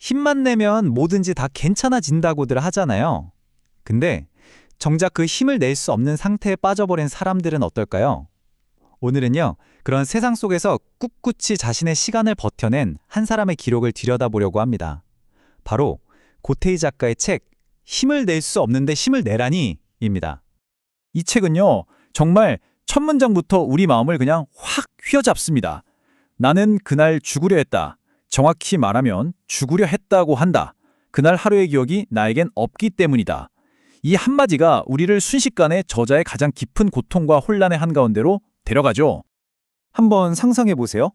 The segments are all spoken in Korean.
힘만 내면 뭐든지 다 괜찮아진다고들 하잖아요. 근데 정작 그 힘을 낼 수 없는 상태에 빠져버린 사람들은 어떨까요? 오늘은요, 그런 세상 속에서 꿋꿋이 자신의 시간을 버텨낸 한 사람의 기록을 들여다보려고 합니다. 바로 고테이 작가의 책 힘을 낼 수 없는데 힘을 내라니입니다. 이 책은요, 정말 첫 문장부터 우리 마음을 그냥 확 휘어잡습니다. 나는 그날 죽으려 했다. 정확히 말하면 죽으려 했다고 한다. 그날 하루의 기억이 나에겐 없기 때문이다. 이 한마디가 우리를 순식간에 저자의 가장 깊은 고통과 혼란의 한가운데로 데려가죠. 한번 상상해 보세요.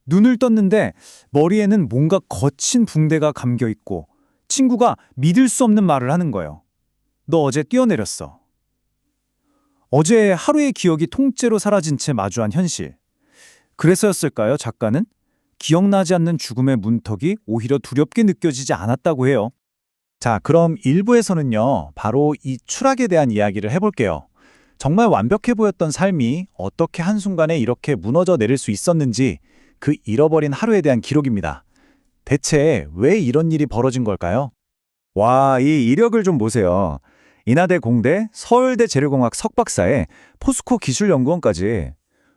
눈을 떴는데 머리에는 뭔가 거친 붕대가 감겨 있고 친구가 믿을 수 없는 말을 하는 거예요. 너 어제 뛰어내렸어. 어제 하루의 기억이 통째로 사라진 채 마주한 현실. 그래서였을까요, 작가는? 기억나지 않는 죽음의 문턱이 오히려 두렵게 느껴지지 않았다고 해요. 자, 그럼 1부에서는요, 바로 이 추락에 대한 이야기를 해볼게요. 정말 완벽해 보였던 삶이 어떻게 한순간에 이렇게 무너져 내릴 수 있었는지 그 잃어버린 하루에 대한 기록입니다. 대체 왜 이런 일이 벌어진 걸까요? 와, 이 이력을 좀 보세요. 인하대 공대, 서울대 재료공학 석박사에 포스코 기술연구원까지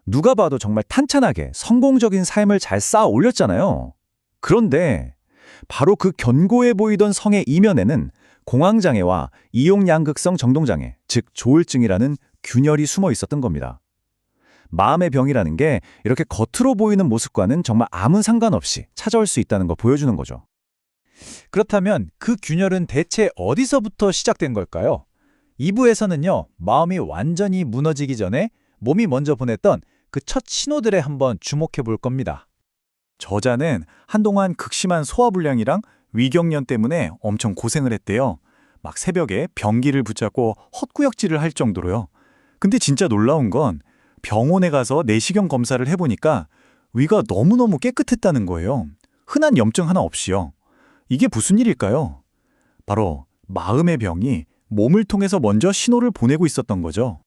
누가 봐도 정말 탄탄하게 성공적인 삶을 잘 쌓아 올렸잖아요. 그런데 바로 그 견고해 보이던 성의 이면에는 공황장애와 이용양극성 정동장애, 즉 조울증이라는 균열이 숨어 있었던 겁니다. 마음의 병이라는 게 이렇게 겉으로 보이는 모습과는 정말 아무 상관없이 찾아올 수 있다는 걸 보여주는 거죠. 그렇다면 그 균열은 대체 어디서부터 시작된 걸까요? 2부에서는요, 마음이 완전히 무너지기 전에 몸이 먼저 보냈던 그 첫 신호들에 한번 주목해 볼 겁니다. 저자는 한동안 극심한 소화불량이랑 위경련 때문에 엄청 고생을 했대요. 막 새벽에 변기를 붙잡고 헛구역질을 할 정도로요. 근데 진짜 놀라운 건 병원에 가서 내시경 검사를 해보니까 위가 너무너무 깨끗했다는 거예요. 흔한 염증 하나 없이요. 이게 무슨 일일까요? 바로 마음의 병이 몸을 통해서 먼저 신호를 보내고 있었던 거죠.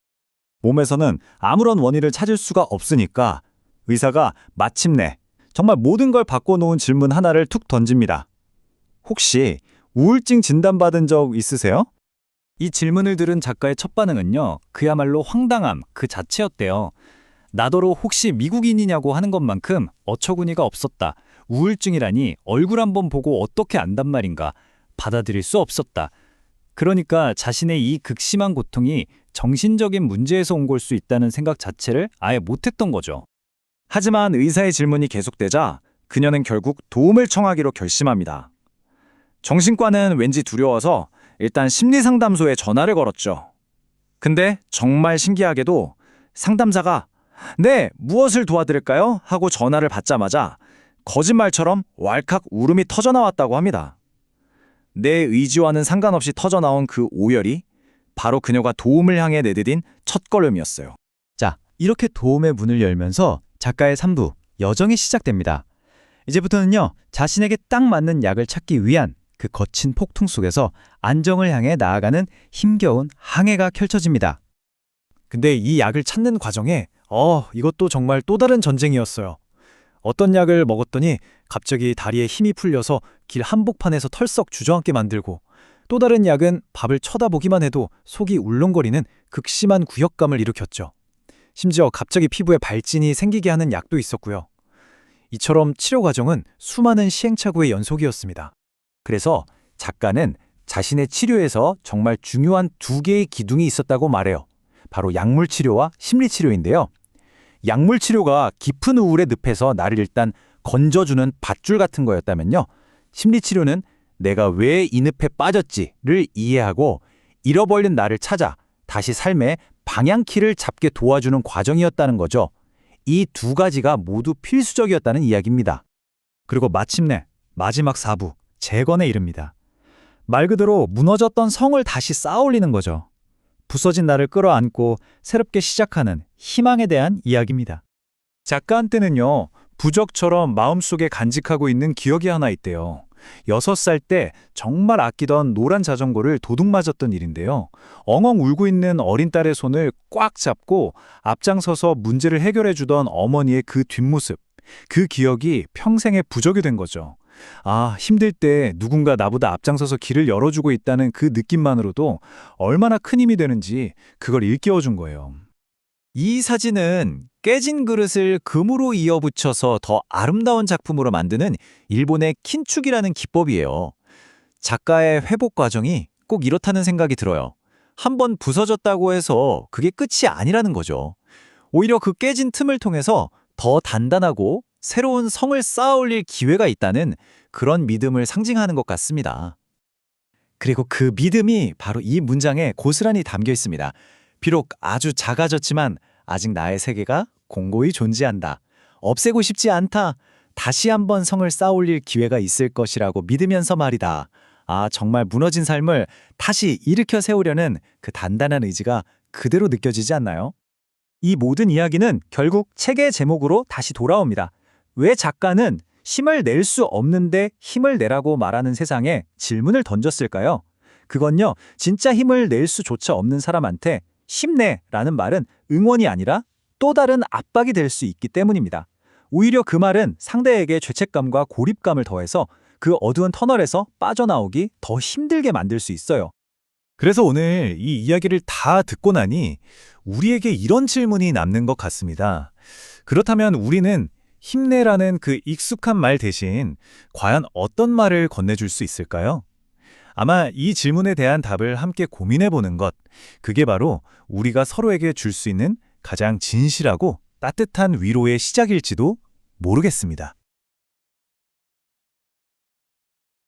몸에서는 아무런 원인을 찾을 수가 없으니까 의사가 마침내 정말 모든 걸 바꿔놓은 질문 하나를 툭 던집니다. 혹시 우울증 진단받은 적 있으세요? 이 질문을 들은 작가의 첫 반응은요, 그야말로 황당함 그 자체였대요. 나더러 혹시 미국인이냐고 하는 것만큼 어처구니가 없었다. 우울증이라니 얼굴 한번 보고 어떻게 안단 말인가. 받아들일 수 없었다. 그러니까 자신의 이 극심한 고통이 정신적인 문제에서 온 걸 수 있다는 생각 자체를 아예 못했던 거죠. 하지만 의사의 질문이 계속되자 그녀는 결국 도움을 청하기로 결심합니다. 정신과는 왠지 두려워서 일단 심리상담소에 전화를 걸었죠. 근데 정말 신기하게도 상담사가 네, 무엇을 도와드릴까요? 하고 전화를 받자마자 거짓말처럼 왈칵 울음이 터져나왔다고 합니다. 내 의지와는 상관없이 터져나온 그 오열이 바로 그녀가 도움을 향해 내디딘 첫걸음이었어요. 자, 이렇게 도움의 문을 열면서 작가의 3부, 여정이 시작됩니다. 이제부터는요, 자신에게 딱 맞는 약을 찾기 위한 그 거친 폭풍 속에서 안정을 향해 나아가는 힘겨운 항해가 펼쳐집니다. 근데 이 약을 찾는 과정에 이것도 정말 또 다른 전쟁이었어요. 어떤 약을 먹었더니 갑자기 다리에 힘이 풀려서 길 한복판에서 털썩 주저앉게 만들고, 또 다른 약은 밥을 쳐다보기만 해도 속이 울렁거리는 극심한 구역감을 일으켰죠. 심지어 갑자기 피부에 발진이 생기게 하는 약도 있었고요. 이처럼 치료 과정은 수많은 시행착오의 연속이었습니다. 그래서 작가는 자신의 치료에서 정말 중요한 두 개의 기둥이 있었다고 말해요. 바로 약물 치료와 심리 치료인데요. 약물 치료가 깊은 우울의 늪에서 나를 일단 건져주는 밧줄 같은 거였다면요, 심리 치료는 내가 왜 이 늪에 빠졌지를 이해하고 잃어버린 나를 찾아 다시 삶의 방향키를 잡게 도와주는 과정이었다는 거죠. 이 두 가지가 모두 필수적이었다는 이야기입니다. 그리고 마침내 마지막 4부, 재건에 이릅니다. 말 그대로 무너졌던 성을 다시 쌓아올리는 거죠. 부서진 나를 끌어안고 새롭게 시작하는 희망에 대한 이야기입니다. 작가한테는요, 부적처럼 마음속에 간직하고 있는 기억이 하나 있대요. 6살 때 정말 아끼던 노란 자전거를 도둑 맞았던 일인데요. 엉엉 울고 있는 어린 딸의 손을 꽉 잡고 앞장서서 문제를 해결해 주던 어머니의 그 뒷모습, 그 기억이 평생의 부적이 된 거죠. 아, 힘들 때 누군가 나보다 앞장서서 길을 열어주고 있다는 그 느낌만으로도 얼마나 큰 힘이 되는지 그걸 일깨워 준 거예요. 이 사진은 깨진 그릇을 금으로 이어붙여서 더 아름다운 작품으로 만드는 일본의 킨축이라는 기법이에요. 작가의 회복 과정이 꼭 이렇다는 생각이 들어요. 한번 부서졌다고 해서 그게 끝이 아니라는 거죠. 오히려 그 깨진 틈을 통해서 더 단단하고 새로운 성을 쌓아 올릴 기회가 있다는 그런 믿음을 상징하는 것 같습니다. 그리고 그 믿음이 바로 이 문장에 고스란히 담겨 있습니다. 비록 아주 작아졌지만 아직 나의 세계가 공고히 존재한다. 없애고 싶지 않다. 다시 한번 성을 쌓아 올릴 기회가 있을 것이라고 믿으면서 말이다. 아, 정말 무너진 삶을 다시 일으켜 세우려는 그 단단한 의지가 그대로 느껴지지 않나요? 이 모든 이야기는 결국 책의 제목으로 다시 돌아옵니다. 왜 작가는 힘을 낼 수 없는데 힘을 내라고 말하는 세상에 질문을 던졌을까요? 그건요, 진짜 힘을 낼 수조차 없는 사람한테 힘내라는 말은 응원이 아니라 또 다른 압박이 될 수 있기 때문입니다. 오히려 그 말은 상대에게 죄책감과 고립감을 더해서 그 어두운 터널에서 빠져나오기 더 힘들게 만들 수 있어요. 그래서 오늘 이 이야기를 다 듣고 나니 우리에게 이런 질문이 남는 것 같습니다. 그렇다면 우리는 힘내라는 그 익숙한 말 대신 과연 어떤 말을 건네줄 수 있을까요? 아마 이 질문에 대한 답을 함께 고민해 보는 것, 그게 바로 우리가 서로에게 줄 수 있는 가장 진실하고 따뜻한 위로의 시작일지도 모르겠습니다.